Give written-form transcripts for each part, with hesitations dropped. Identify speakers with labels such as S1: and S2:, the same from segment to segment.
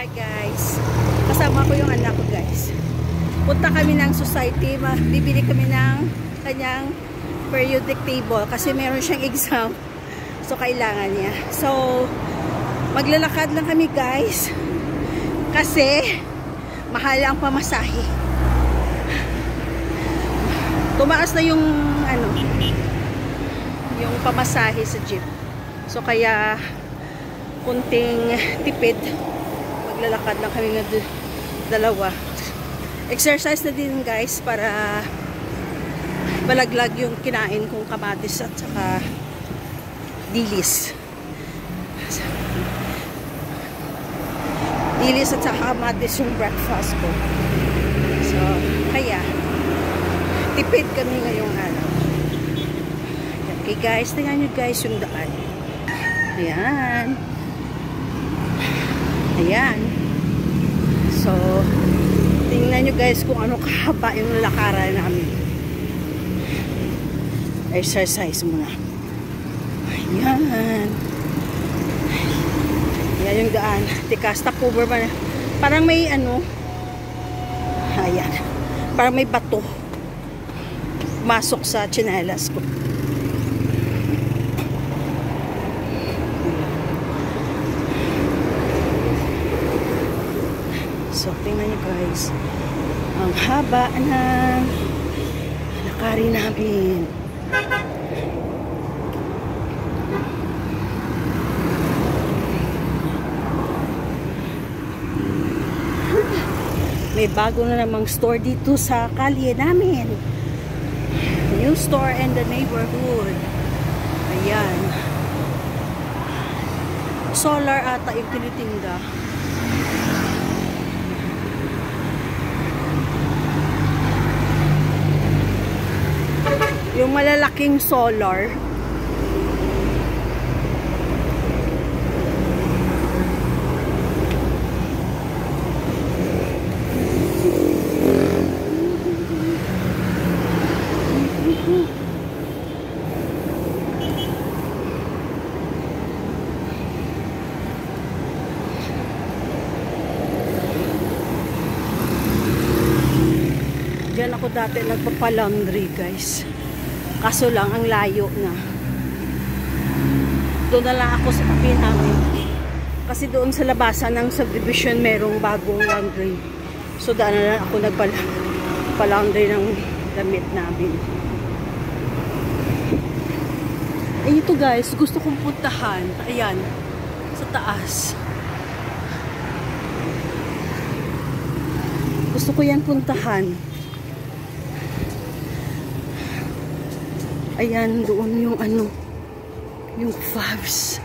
S1: Hi guys, kasama ko yung anak ko guys. Punta kami ng society, bibili kami ng kanyang periodic table kasi meron siyang exam. So kailangan niya. So maglalakad lang kami guys kasi mahal ang pamasahe. Tumaas na yung yung pamasahe sa jeep. So kaya kunting tipid. Maglalakad lang kami ng dalawa. Exercise na din guys para balaglag yung kinain kong kamatis at saka dilis. Dilis at saka kamatis yung breakfast ko. So, kaya tipid kami ngayong araw. Okay guys, tingnan nyo guys yung daan. Ayan. Ayan. So, tingnan nyo guys kung ano kahaba yung lakaran namin. Exercise muna. Ayan. Ayan yung daan. Tika, stop over ba na? Parang may ayan. Parang may bato. Masok sa tsinelas ko. So, tingnan nyo guys. Ang haba ng lakarin namin. May bago na namang store dito sa kalye namin. New store in the neighborhood. Ayan. Solar ata yung tinitinda. Yung malalaking solar. Diyan ako dati nagpapalaundry guys. Kaso lang, ang layo na. Doon na lang ako sa tabi namin. Kasi doon sa labasan ng subdivision, merong bagong laundry. So, daan na lang ako nagpalaundry ng damit namin. Eh, ito guys, gusto kong puntahan. Ayan, sa taas. Gusto ko yan puntahan. Ayan, doon yung yung Fabs.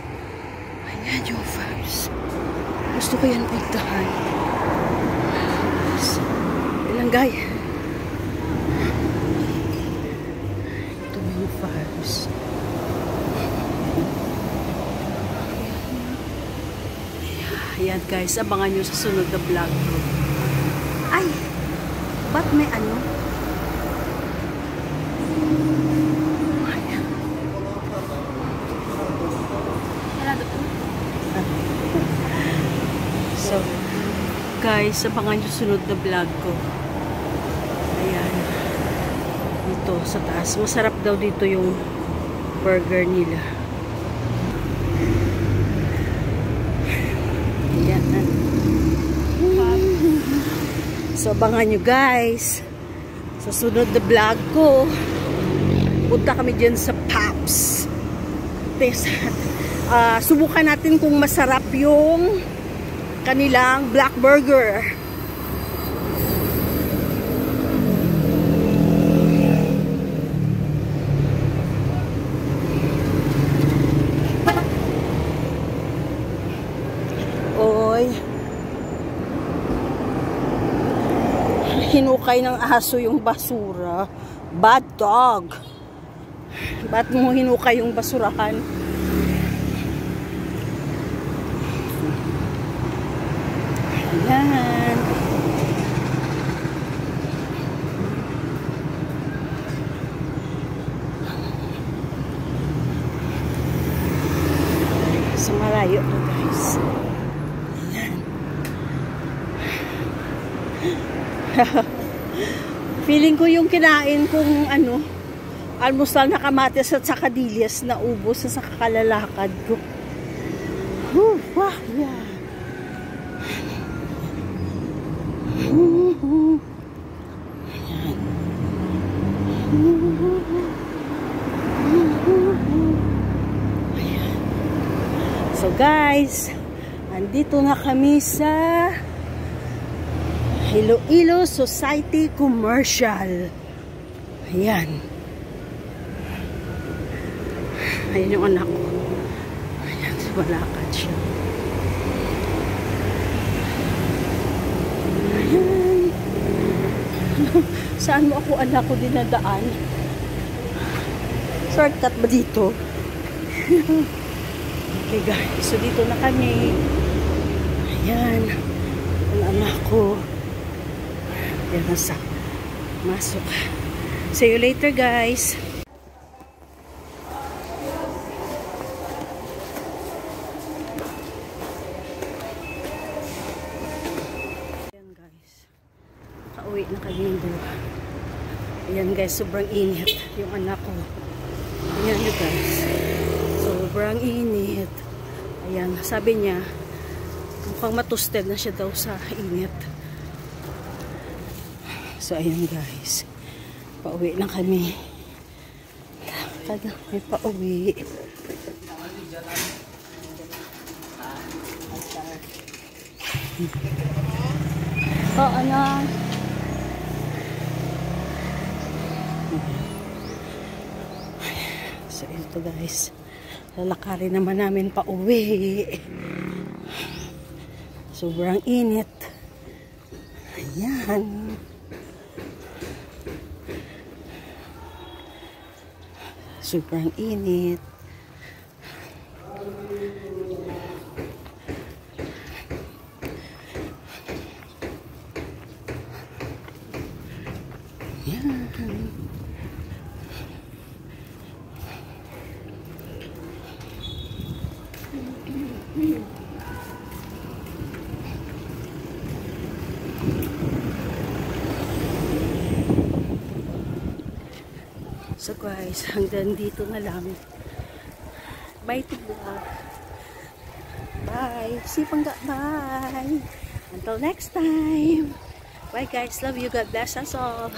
S1: Ayan yung Fabs. Gusto ko yan puntahan. Ilang gaya. Ito yung Fabs. Ayan guys, abangan nyo sa sunod na vlog ko. Ay! Ba't may So, guys, abangan yung sunod na vlog ko. Ayan. Dito, sa taas. Masarap daw dito yung burger nila. Ayan. So, abangan nyo guys. Sa sunod na vlog ko, punta kami dyan sa Pops. Subukan natin kung masarap yung kanilang black burger. Oy. Hinukay ng aso yung basura. Bad dog. Ba't mo hinukay yung basurahan? Ayan. So, malayo to guys. Ayan. Feeling ko yung kinain kong ano, almusal na kamatis at saka dilyas na ubos sa kakalalakad ko. Wow, yeah. So guys, andito na kami sa Iloilo Society Commercial. Ayan. Ayan yung anak ko. Ayan, walakad siya. Ayan. Saan mo ako anak ko dinadaan? Shortcut ba dito? Okay guys, so dito na kami. Ayan. Ang anak ko. Ayan nasa. Masok. See you later guys. Ayan guys. Kauwi na kami doon. Ayan guys, sobrang init yung anak ko. Ayan yun guys. Sobrang init. Ayan, sabi niya, mukhang matusted na siya daw sa init. So, ayan guys. Pauwi na kami. May pauwi. Oh, ano? So, ito guys. Lalakarin naman namin pa uwi. Sobrang init. Ayan. Sobrang init. Ayan. So guys, hanggang dito na lang. Bye to vlog. Bye. Sipangga. Bye. Until next time. Bye guys. Love you. God bless us all.